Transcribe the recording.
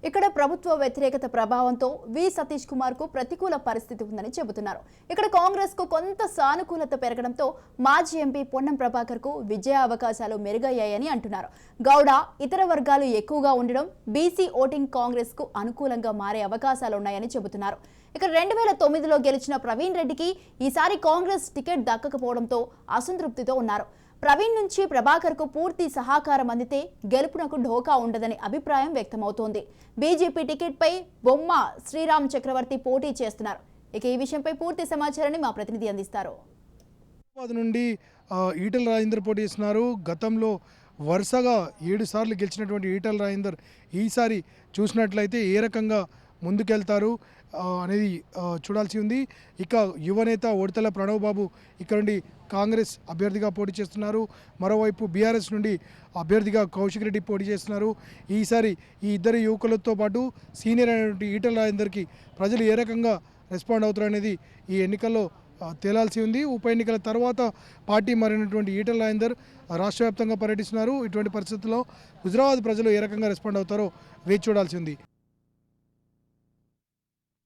ఇక్కడ ప్రభుత్వ వ్యతిరేకత ప్రభావంతో వి సతీష్ కుమార్ కు ప్రతికూల పరిస్థితి ఉందని చెబుతున్నారు. ఇక్కడ కాంగ్రెస్ కు కొంత సానుకూలత పెరగడంతో మాజీ ఎంపీ పొన్నం ప్రభాకర్ కు విజయ అవకాశాలు మెరుగయ్యాయని అంటున్నారు. గౌడ ఇతర వర్గాలు ఎక్కువగా ఉండడం బీసీ ఓటింగ్ కాంగ్రెస్ కు అనుకూలంగా మారే అవకాశాలున్నాయని చెబుతున్నారు. ఇక 2009లో గెలిచిన ప్రవీణ్ రెడ్డికి ఈసారి కాంగ్రెస్ టికెట్ దక్కకపోవడంతో అసంతృప్తితో ఉన్నారు. ప్రవీణ్ నుంచి ప్రభాకర్ కు పూర్తి సహకారం అందితే గెలుపునకు ఢోకా ఉండదని అభిప్రాయం వ్యక్తమవుతోంది. బీజేపీ టికెట్ పై బొమ్మ శ్రీరామ్ చక్రవర్తి పోటీ చేస్తున్నారు. ఇక ఈ విషయంపై పూర్తి సమాచారాన్ని మా ప్రతినిధి అందిస్తారు. నుండి ఈటెల రాజేందర్ పోటీ చేస్తున్నారు. గతంలో వరుసగా 7 సార్లు గెలిచినటువంటి ఈటెల రాజేందర్ ఈసారి చూసినట్లయితే ఏ రకంగా ముందుకెళ్తారు అనేది చూడాల్సి ఉంది. ఇక యువనేత ఉడతల ప్రణవ్ బాబు ఇక్కడ నుండి కాంగ్రెస్ అభ్యర్థిగా పోటీ చేస్తున్నారు. మరోవైపు బీఆర్ఎస్ నుండి అభ్యర్థిగా కౌశిక్ రెడ్డి పోటీ చేస్తున్నారు. ఈసారి ఈ ఇద్దరు యువకులతో పాటు సీనియర్ అయినటువంటి ఈటెల రాజేందర్కి ప్రజలు ఏ రకంగా రెస్పాండ్ అవుతారు అనేది ఈ ఎన్నికల్లో తేలాల్సి ఉంది. ఉప ఎన్నికల తర్వాత పార్టీ మారినటువంటి ఈటెల రాజేందర్ రాష్ట్ర వ్యాప్తంగా పర్యటిస్తున్నారు. ఇటువంటి పరిస్థితుల్లో హుజురాబాద్ ప్రజలు ఏ రకంగా రెస్పాండ్ అవుతారో వేచి చూడాల్సి ఉంది.